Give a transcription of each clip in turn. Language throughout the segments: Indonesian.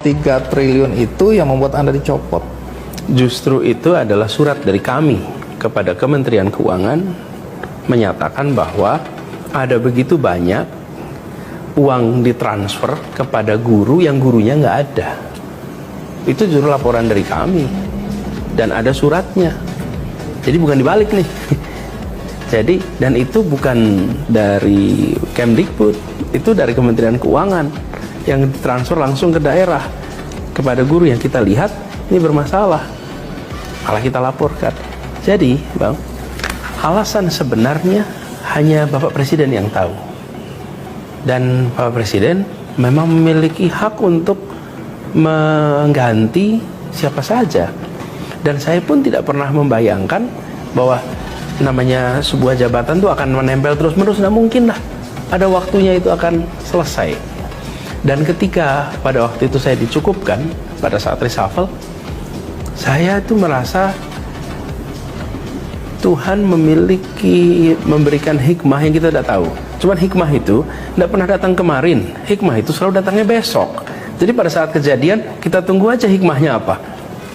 3 triliun itu yang membuat Anda dicopot? Justru itu adalah surat dari kami kepada Kementerian Keuangan menyatakan bahwa ada begitu banyak uang ditransfer kepada guru yang gurunya nggak ada. Itu justru laporan dari kami dan ada suratnya. Jadi bukan dibalik nih. Jadi dan itu bukan dari Kemdikbud, itu dari Kementerian Keuangan yang ditransfer langsung ke daerah kepada guru yang kita lihat ini bermasalah. Malah kita laporkan. Jadi, Bang, alasan sebenarnya hanya Bapak Presiden yang tahu. Dan Bapak Presiden memang memiliki hak untuk mengganti siapa saja. Dan saya pun tidak pernah membayangkan bahwa namanya sebuah jabatan itu akan menempel terus-menerus. Nggak mungkin lah. Ada waktunya itu akan selesai. Dan ketika pada waktu itu saya dicukupkan pada saat reshuffle, saya tuh merasa Tuhan memberikan hikmah yang kita tidak tahu. Cuman hikmah itu tidak pernah datang kemarin. Hikmah itu selalu datangnya besok. Jadi pada saat kejadian kita tunggu aja hikmahnya apa.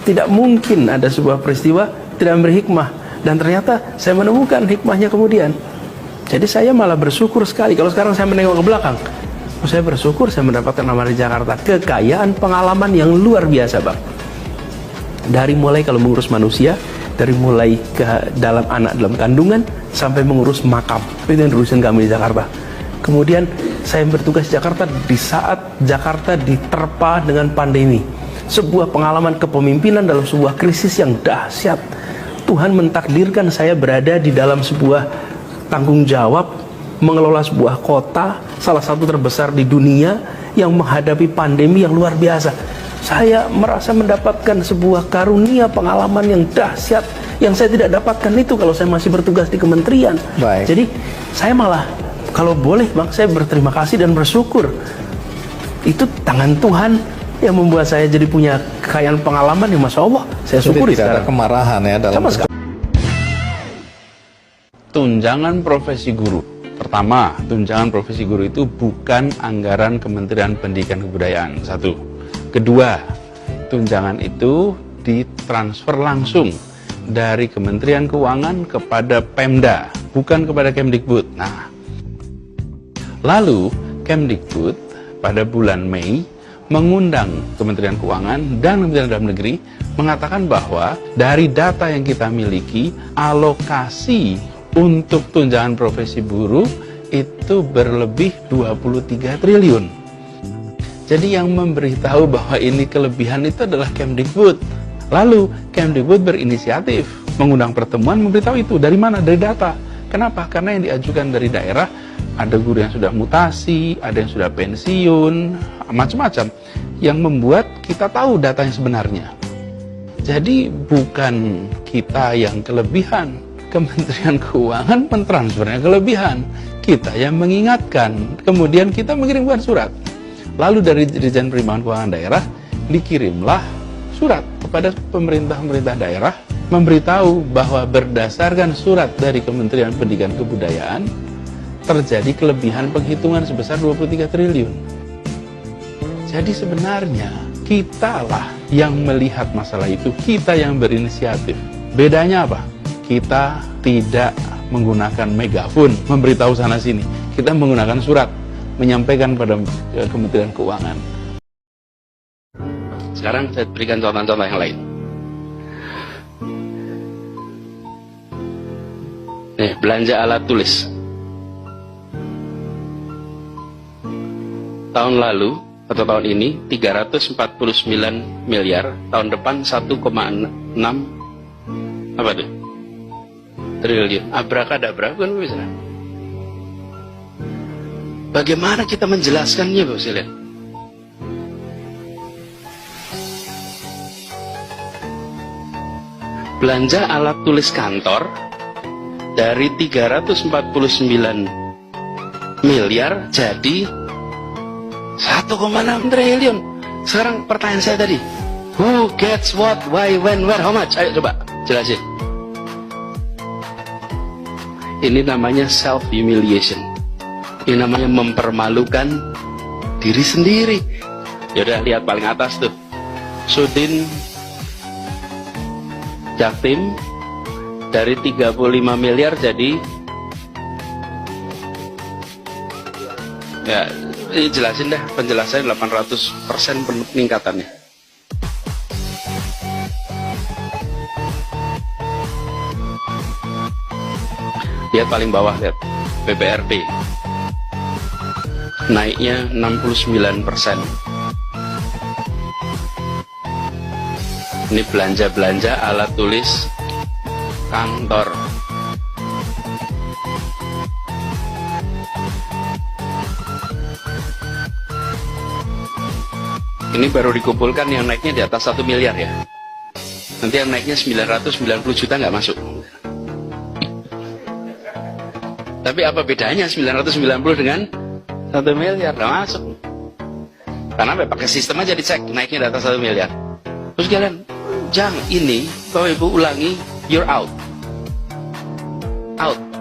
Tidak mungkin ada sebuah peristiwa tidak memberi hikmah. Dan ternyata saya menemukan hikmahnya kemudian. Jadi saya malah bersyukur sekali. Kalau sekarang saya menengok ke belakang, saya bersyukur saya mendapatkan nama di Jakarta. Kekayaan pengalaman yang luar biasa, Bang. Dari mulai kalau mengurus manusia, dari mulai ke dalam anak dalam kandungan sampai mengurus makam, itu yang diurusin kami di Jakarta. Kemudian saya bertugas di Jakarta di saat Jakarta diterpa dengan pandemi, sebuah pengalaman kepemimpinan dalam sebuah krisis yang dahsyat. Tuhan mentakdirkan saya berada di dalam sebuah tanggung jawab mengelola sebuah kota salah satu terbesar di dunia yang menghadapi pandemi yang luar biasa. Saya merasa mendapatkan sebuah karunia pengalaman yang dahsyat yang saya tidak dapatkan itu kalau saya masih bertugas di kementerian. Baik. Jadi saya malah kalau boleh, Bang, saya berterima kasih dan bersyukur. Itu tangan Tuhan yang membuat saya jadi punya kekayaan pengalaman yang Masya Allah saya syukuri tidak sekarang. ada kemarahan ya dalam Sama sekali. Tunjangan profesi guru. Pertama, tunjangan profesi guru itu bukan anggaran Kementerian Pendidikan dan Kebudayaan. Satu. Kedua, tunjangan itu ditransfer langsung dari Kementerian Keuangan kepada Pemda, bukan kepada Kemdikbud. Nah, lalu Kemdikbud pada bulan Mei mengundang Kementerian Keuangan dan Kementerian Dalam Negeri mengatakan bahwa dari data yang kita miliki, alokasi untuk tunjangan profesi buruh itu berlebih 23 triliun. Jadi yang memberitahu bahwa ini kelebihan itu adalah Kemdikbud. Lalu Kemdikbud berinisiatif mengundang pertemuan memberitahu itu. Dari mana? Dari data. Kenapa? Karena yang diajukan dari daerah ada guru yang sudah mutasi, ada yang sudah pensiun, macam-macam. Yang membuat kita tahu data yang sebenarnya. Jadi bukan kita yang kelebihan. Kementerian Keuangan mentransfernya kelebihan. Kita yang mengingatkan. Kemudian kita mengirimkan surat. Lalu dari Dirjen Perimbangan Keuangan Daerah dikirimlah surat kepada pemerintah-pemerintah daerah memberitahu bahwa berdasarkan surat dari Kementerian Pendidikan dan Kebudayaan terjadi kelebihan penghitungan sebesar 23 triliun. Jadi sebenarnya kitalah yang melihat masalah itu, kita yang berinisiatif. Bedanya apa? Kita tidak menggunakan megafon memberitahu sana sini. Kita menggunakan surat menyampaikan pada Kementerian Keuangan. Sekarang saya berikan contoh-contoh yang lain. Nih, belanja alat tulis. Tahun lalu atau tahun ini 349 miliar, tahun depan 1,6 apa tuh? Triliun. Abrakadabra kan bisa. Bagaimana kita menjelaskannya, Bapak sekalian? Belanja alat tulis kantor dari 349 miliar jadi 1,6 triliun. Sekarang pertanyaan saya tadi, who gets what, why, when, where, how much? Ayo coba jelasin. Ini namanya self-humiliation. Ini namanya mempermalukan diri sendiri. Yaudah, lihat paling atas tuh, Sudin Jaktim, dari 35 miliar jadi, ya ini jelasin dah, penjelasannya 800% peningkatannya. Lihat paling bawah, lihat PPRD naiknya 69%. Ini belanja-belanja alat tulis kantor. Ini baru dikumpulkan yang naiknya di atas 1 miliar ya. Nanti yang naiknya 990 juta nggak masuk. Tapi apa bedanya 990 dengan 1 miliar? Nggak masuk. Karena pakai sistem aja dicek, naiknya di atas 1 miliar. Terus kalian, jangan ini, Bapak Ibu ulangi, you're out. Out.